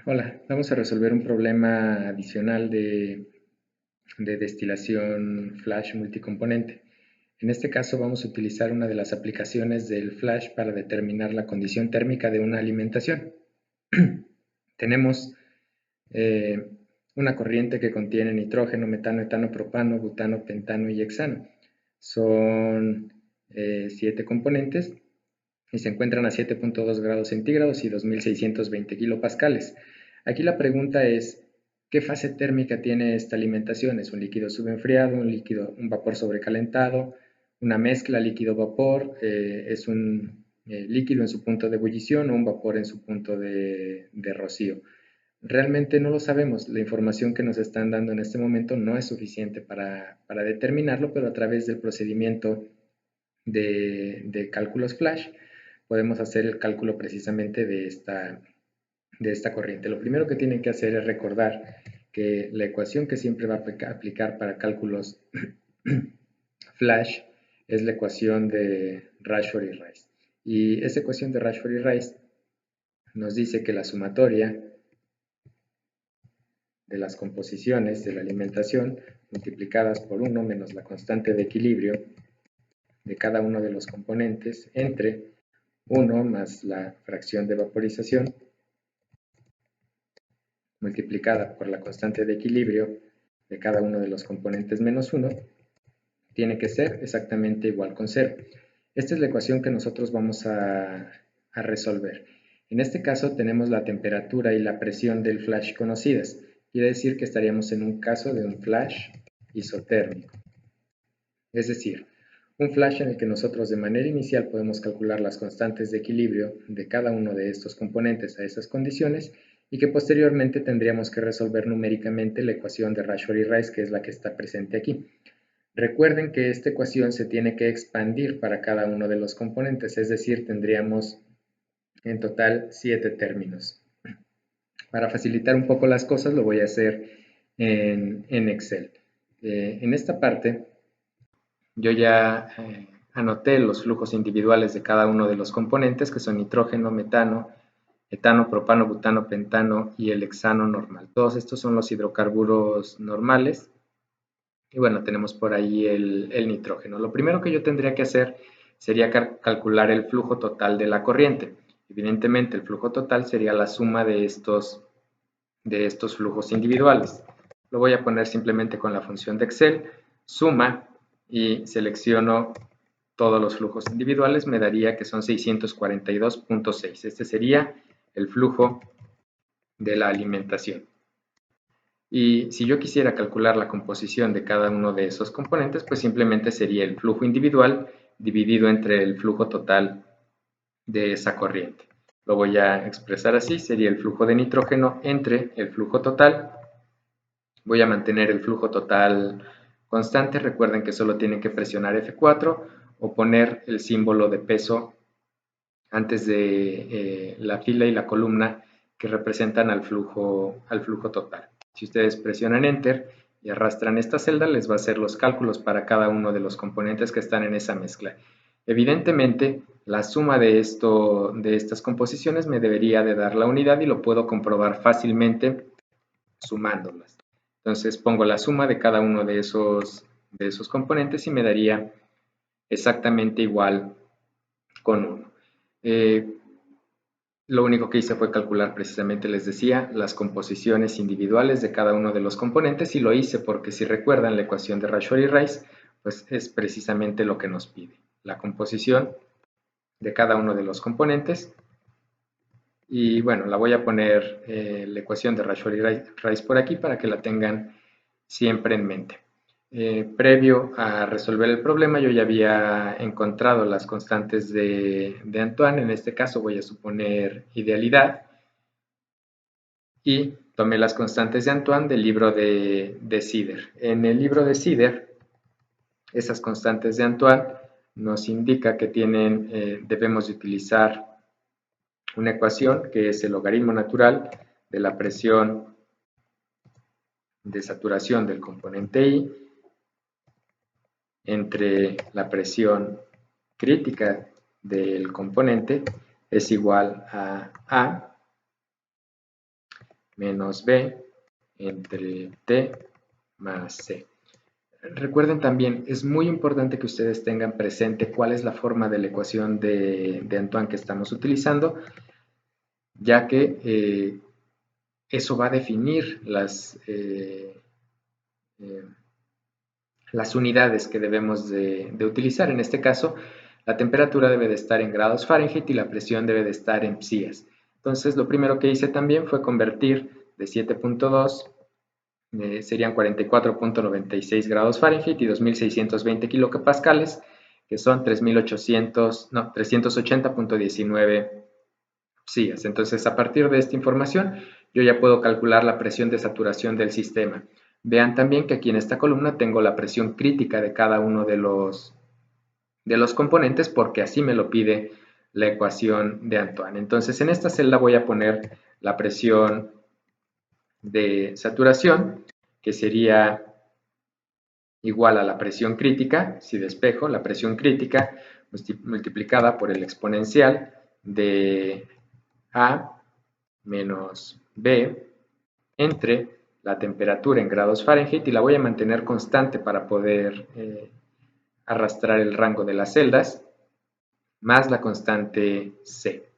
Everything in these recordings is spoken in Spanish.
Hola, vamos a resolver un problema adicional de destilación flash multicomponente. En este caso vamos a utilizar una de las aplicaciones del flash para determinar la condición térmica de una alimentación. Tenemos eh, una corriente que contiene nitrógeno, metano, etano, propano, butano, pentano y hexano. Son 7 componentes y se encuentran a 7.2 grados centígrados y 2620 kilopascales. Aquí la pregunta es, ¿qué fase térmica tiene esta alimentación? ¿Es un líquido subenfriado, un vapor sobrecalentado, una mezcla líquido-vapor? ¿Es un líquido en su punto de ebullición o un vapor en su punto de rocío? Realmente no lo sabemos. La información que nos están dando en este momento no es suficiente para determinarlo, pero a través del procedimiento de cálculos flash podemos hacer el cálculo precisamente de esta corriente. Lo primero que tienen que hacer es recordar que la ecuación que siempre va a aplicar para cálculos flash es la ecuación de Rashford y Rice. Y esa ecuación de Rashford y Rice nos dice que la sumatoria de las composiciones de la alimentación multiplicadas por 1 menos la constante de equilibrio de cada uno de los componentes entre 1 más la fracción de vaporización multiplicada por la constante de equilibrio de cada uno de los componentes menos 1 tiene que ser exactamente igual con 0. Esta es la ecuación que nosotros vamos a resolver. En este caso tenemos la temperatura y la presión del flash conocidas. Quiere decir que estaríamos en un caso de un flash isotérmico. Es decir, un flash en el que nosotros de manera inicial podemos calcular las constantes de equilibrio de cada uno de estos componentes a esas condiciones y que posteriormente tendríamos que resolver numéricamente la ecuación de Rashford y Rice, que es la que está presente aquí. Recuerden que esta ecuación se tiene que expandir para cada uno de los componentes, es decir, tendríamos en total 7 términos. Para facilitar un poco las cosas lo voy a hacer en Excel. En esta parte yo ya anoté los flujos individuales de cada uno de los componentes, que son nitrógeno, metano, etano, propano, butano, pentano y el hexano normal. Todos estos son los hidrocarburos normales. Y bueno, tenemos por ahí el nitrógeno. Lo primero que yo tendría que hacer sería calcular el flujo total de la corriente. Evidentemente, el flujo total sería la suma de estos flujos individuales. Lo voy a poner simplemente con la función de Excel, suma, y selecciono todos los flujos individuales, me daría que son 642.6. Este sería el flujo de la alimentación. Y si yo quisiera calcular la composición de cada uno de esos componentes, pues simplemente sería el flujo individual dividido entre el flujo total de esa corriente. Lo voy a expresar así, sería el flujo de nitrógeno entre el flujo total. Voy a mantener el flujo total constante. Recuerden que solo tienen que presionar F4 o poner el símbolo de peso antes de la fila y la columna que representan al flujo total. Si ustedes presionan Enter y arrastran esta celda, les va a hacer los cálculos para cada uno de los componentes que están en esa mezcla. Evidentemente, la suma de estas composiciones me debería de dar la unidad y lo puedo comprobar fácilmente sumándolas. Entonces pongo la suma de cada uno de esos componentes y me daría exactamente igual con 1. Lo único que hice fue calcular precisamente, les decía, las composiciones individuales de cada uno de los componentes y lo hice porque si recuerdan la ecuación de Rashford y Rice, pues es precisamente lo que nos pide, la composición de cada uno de los componentes. Y bueno, la voy a poner la ecuación de Rashford y Rice por aquí para que la tengan siempre en mente. Previo a resolver el problema, yo ya había encontrado las constantes de Antoine. En este caso voy a suponer idealidad. Y tomé las constantes de Antoine del libro de Sider. En el libro de Sider, esas constantes de Antoine nos indica que debemos de utilizar una ecuación que es el logaritmo natural de la presión de saturación del componente I entre la presión crítica del componente es igual a menos B entre T más C. Recuerden también, es muy importante que ustedes tengan presente cuál es la forma de la ecuación de Antoine que estamos utilizando, ya que eso va a definir las unidades que debemos de utilizar. En este caso, la temperatura debe de estar en grados Fahrenheit y la presión debe de estar en psias. Entonces, lo primero que hice también fue convertir de 7.2, serían 44.96 grados Fahrenheit y 2620 kilopascales, que son 380.19 psias. Entonces, a partir de esta información, yo ya puedo calcular la presión de saturación del sistema. Vean también que aquí en esta columna tengo la presión crítica de cada uno de los componentes porque así me lo pide la ecuación de Antoine. Entonces, en esta celda voy a poner la presión de saturación, que sería igual a la presión crítica, si despejo, la presión crítica multiplicada por el exponencial de A menos B entre la temperatura en grados Fahrenheit y la voy a mantener constante para poder arrastrar el rango de las celdas, más la constante C.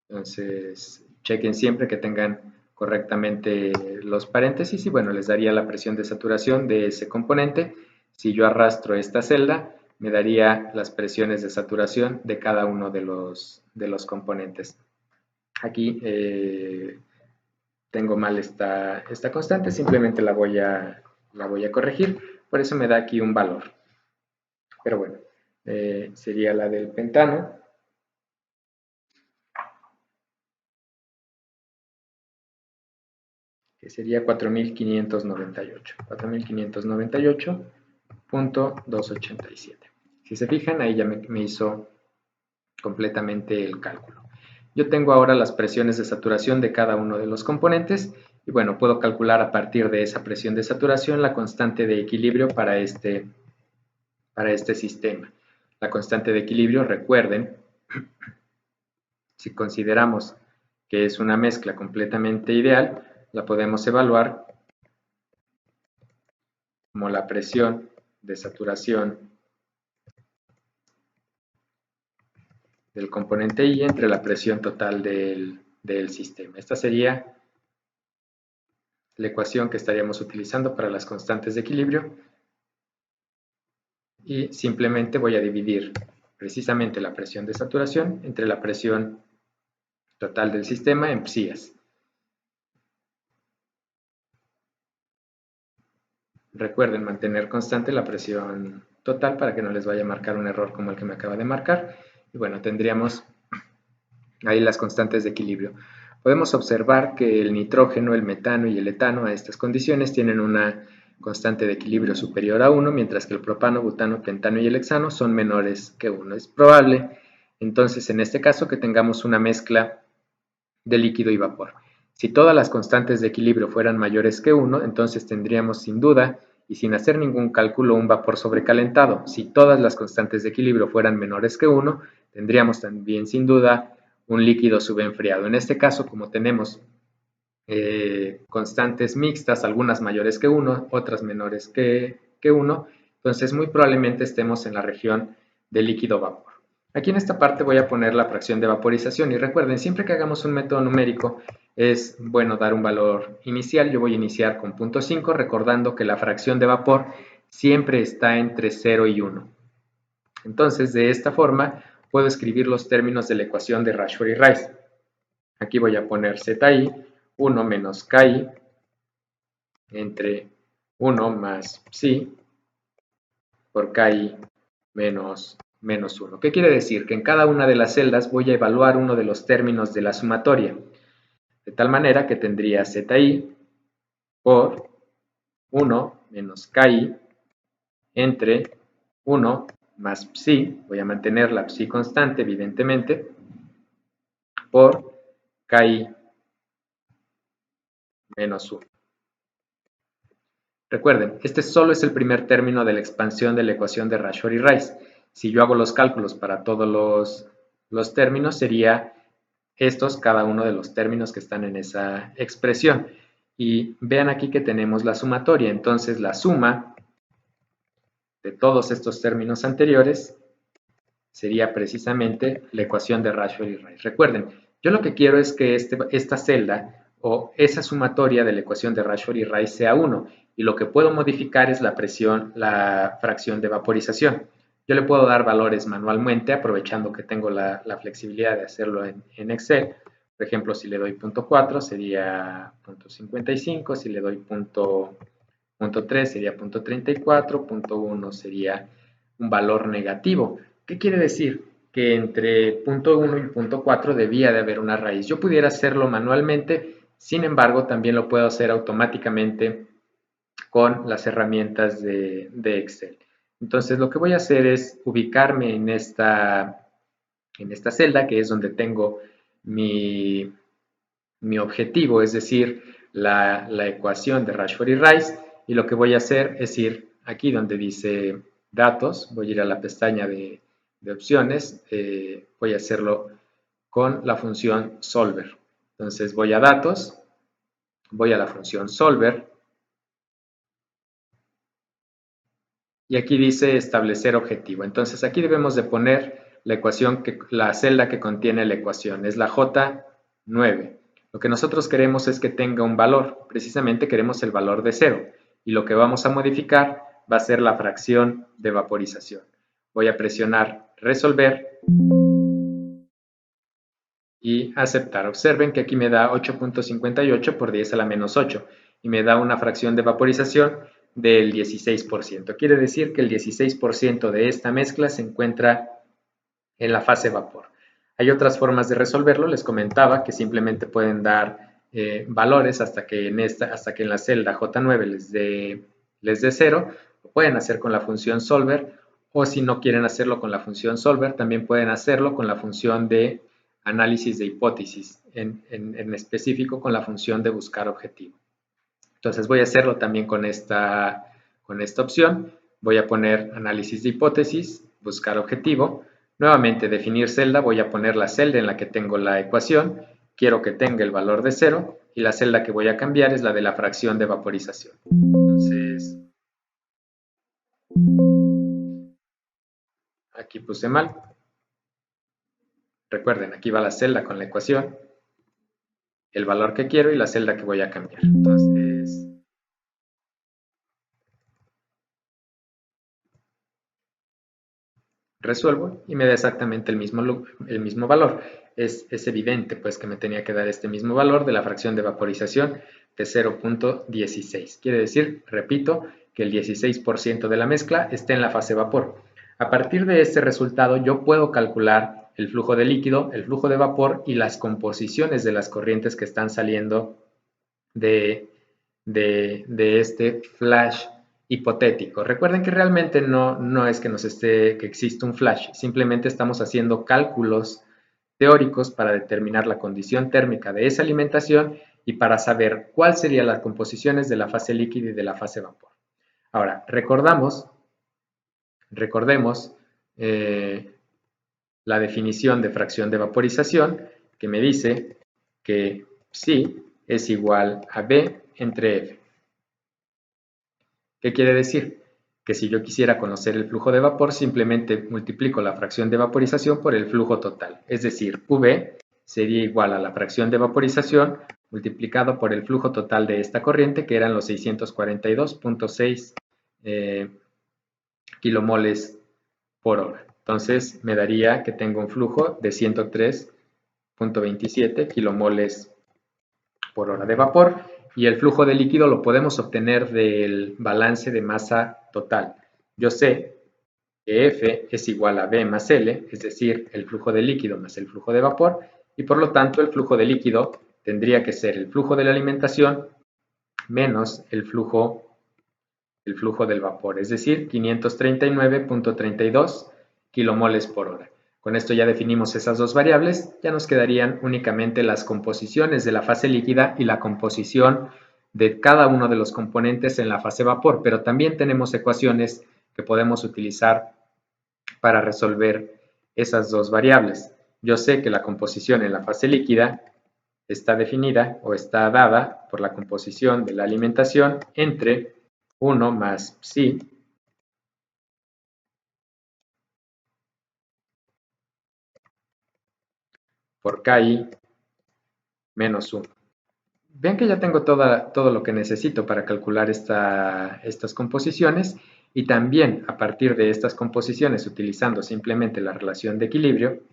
Entonces, chequen siempre que tengan correctamente los paréntesis y bueno, les daría la presión de saturación de ese componente. Si yo arrastro esta celda, me daría las presiones de saturación de cada uno de los componentes. Aquí tengo mal esta constante, simplemente la voy a corregir, por eso me da aquí un valor. Pero bueno, sería la del pentano. Que sería 4.598.287. Si se fijan, ahí ya me hizo completamente el cálculo. Yo tengo ahora las presiones de saturación de cada uno de los componentes y bueno, puedo calcular a partir de esa presión de saturación la constante de equilibrio para este sistema. La constante de equilibrio, recuerden, si consideramos que es una mezcla completamente ideal, la podemos evaluar como la presión de saturación del componente I entre la presión total del sistema. Esta sería la ecuación que estaríamos utilizando para las constantes de equilibrio y simplemente voy a dividir precisamente la presión de saturación entre la presión total del sistema en psias. Recuerden mantener constante la presión total para que no les vaya a marcar un error como el que me acaba de marcar. Y bueno, tendríamos ahí las constantes de equilibrio. Podemos observar que el nitrógeno, el metano y el etano a estas condiciones tienen una constante de equilibrio superior a 1, mientras que el propano, butano, pentano y el hexano son menores que 1. Es probable, entonces, en este caso, que tengamos una mezcla de líquido y vapor. Si todas las constantes de equilibrio fueran mayores que 1, entonces tendríamos sin duda y sin hacer ningún cálculo un vapor sobrecalentado. Si todas las constantes de equilibrio fueran menores que 1, tendríamos también sin duda un líquido subenfriado. En este caso, como tenemos constantes mixtas, algunas mayores que 1, otras menores que 1, entonces muy probablemente estemos en la región de líquido-vapor. Aquí en esta parte voy a poner la fracción de vaporización y recuerden, siempre que hagamos un método numérico es bueno dar un valor inicial. Yo voy a iniciar con 0.5 recordando que la fracción de vapor siempre está entre 0 y 1. Entonces, de esta forma puedo escribir los términos de la ecuación de Rashford-Rice. Aquí voy a poner ZI 1 menos KI entre 1 más psi por KI menos 1. ¿Qué quiere decir? Que en cada una de las celdas voy a evaluar uno de los términos de la sumatoria, de tal manera que tendría ZI por 1 menos KI entre 1 más psi, voy a mantener la psi constante evidentemente, por KI menos 1. Recuerden, este solo es el primer término de la expansión de la ecuación de Rashford y Rice. Si yo hago los cálculos para todos los términos, sería cada uno de los términos que están en esa expresión. Y vean aquí que tenemos la sumatoria, entonces la suma de todos estos términos anteriores sería precisamente la ecuación de Rashford y Rice. Recuerden, yo lo que quiero es que esta celda o esa sumatoria de la ecuación de Rashford y Rice sea 1, y lo que puedo modificar es la presión, la fracción de vaporización. Yo le puedo dar valores manualmente, aprovechando que tengo la flexibilidad de hacerlo en Excel. Por ejemplo, si le doy 0.4 sería 0.55, si le doy 0.3 sería 0.34, 0.1 sería un valor negativo. ¿Qué quiere decir? Que entre 0.1 y 0.4 debía de haber una raíz. Yo pudiera hacerlo manualmente, sin embargo, también lo puedo hacer automáticamente con las herramientas de Excel. Entonces, lo que voy a hacer es ubicarme en esta celda, que es donde tengo mi objetivo, es decir, la ecuación de Rashford y Rice, y lo que voy a hacer es ir aquí donde dice datos, voy a ir a la pestaña de opciones, voy a hacerlo con la función solver. Entonces voy a datos, voy a la función solver, y aquí dice establecer objetivo. Entonces aquí debemos de poner la ecuación, la celda que contiene la ecuación, es la J9. Lo que nosotros queremos es que tenga un valor, precisamente queremos el valor de 0, y lo que vamos a modificar va a ser la fracción de vaporización. Voy a presionar resolver y aceptar. Observen que aquí me da 8.58 por 10 a la menos 8 y me da una fracción de vaporización del 16%. Quiere decir que el 16% de esta mezcla se encuentra en la fase vapor. Hay otras formas de resolverlo, les comentaba que simplemente pueden dar valores hasta que en la celda J9 les dé 0, lo pueden hacer con la función solver, o si no quieren hacerlo con la función solver, también pueden hacerlo con la función de análisis de hipótesis, en específico con la función de buscar objetivo. Entonces voy a hacerlo también con esta opción. Voy a poner análisis de hipótesis, buscar objetivo. Nuevamente, definir celda, voy a poner la celda en la que tengo la ecuación. Quiero que tenga el valor de 0 y la celda que voy a cambiar es la de la fracción de vaporización. Entonces, aquí puse mal. Recuerden, aquí va la celda con la ecuación, el valor que quiero y la celda que voy a cambiar. Entonces, resuelvo y me da exactamente el mismo valor. Es evidente pues que me tenía que dar este mismo valor de la fracción de vaporización de 0.16. Quiere decir, repito, que el 16% de la mezcla está en la fase vapor. A partir de este resultado yo puedo calcular el flujo de líquido, el flujo de vapor y las composiciones de las corrientes que están saliendo de este flash hipotético. Recuerden que realmente no es que que exista un flash, simplemente estamos haciendo cálculos teóricos para determinar la condición térmica de esa alimentación y para saber cuáles serían las composiciones de la fase líquida y de la fase vapor. Ahora, recordemos la definición de fracción de vaporización, que me dice que psi es igual a B entre F. ¿Qué quiere decir? Que si yo quisiera conocer el flujo de vapor, simplemente multiplico la fracción de vaporización por el flujo total. Es decir, V sería igual a la fracción de vaporización multiplicado por el flujo total de esta corriente, que eran los 642.6 kilomoles por hora. Entonces, me daría que tengo un flujo de 103.27 kilomoles por hora de vapor, y el flujo de líquido lo podemos obtener del balance de masa total. Yo sé que F es igual a B más L, es decir, el flujo de líquido más el flujo de vapor, y por lo tanto el flujo de líquido tendría que ser el flujo de la alimentación menos el flujo del vapor, es decir, 539.32 kilomoles por hora. Con esto ya definimos esas dos variables, ya nos quedarían únicamente las composiciones de la fase líquida y la composición de cada uno de los componentes en la fase vapor, pero también tenemos ecuaciones que podemos utilizar para resolver esas dos variables. yo sé que la composición en la fase líquida está definida o está dada por la composición de la alimentación entre 1 más psi por KI menos 1. Ven que ya tengo todo lo que necesito para calcular estas composiciones y también a partir de estas composiciones utilizando simplemente la relación de equilibrio,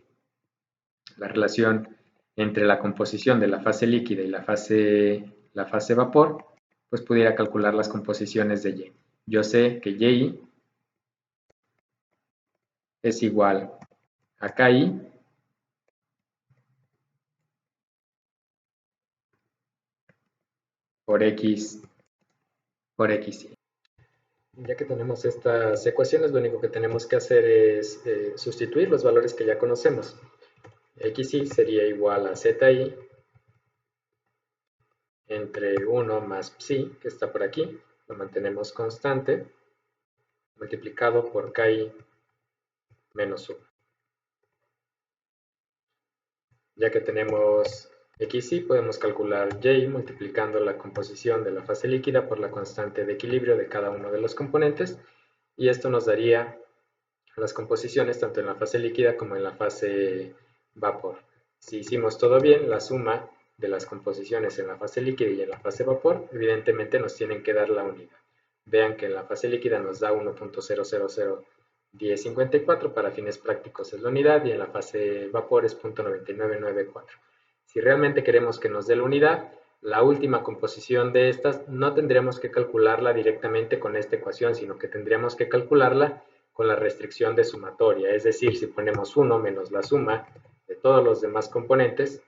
la relación entre la composición de la fase líquida y la fase vapor, pues pudiera calcular las composiciones de Y. Yo sé que Y es igual a KI por X por XY. Ya que tenemos estas ecuaciones, lo único que tenemos que hacer es sustituir los valores que ya conocemos. XY sería igual a ZI entre 1 más psi, que está por aquí, lo mantenemos constante, multiplicado por KI menos 1. Ya que tenemos XY, podemos calcular Y multiplicando la composición de la fase líquida por la constante de equilibrio de cada uno de los componentes, y esto nos daría las composiciones tanto en la fase líquida como en la fase vapor. Si hicimos todo bien, la suma de las composiciones en la fase líquida y en la fase vapor, evidentemente nos tienen que dar la unidad. Vean que en la fase líquida nos da 1.0001054, para fines prácticos es la unidad, y en la fase vapor es 0.9994. Si realmente queremos que nos dé la unidad, la última composición de estas no tendríamos que calcularla directamente con esta ecuación, sino que tendríamos que calcularla con la restricción de sumatoria, es decir, si ponemos 1 menos la suma de todos los demás componentes,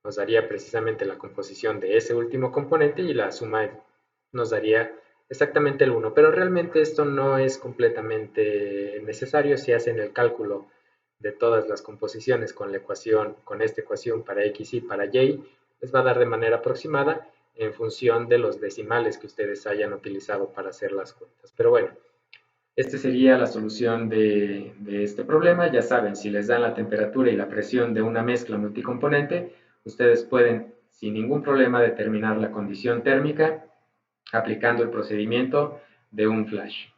nos daría precisamente la composición de ese último componente y la suma nos daría exactamente el 1, pero realmente esto no es completamente necesario si hacen el cálculo de todas las composiciones con la ecuación, con esta ecuación para x y para y, les va a dar de manera aproximada en función de los decimales que ustedes hayan utilizado para hacer las cuentas. Pero bueno, esta sería la solución de este problema. Ya saben, si les dan la temperatura y la presión de una mezcla multicomponente, ustedes pueden sin ningún problema determinar la condición térmica aplicando el procedimiento de un flash.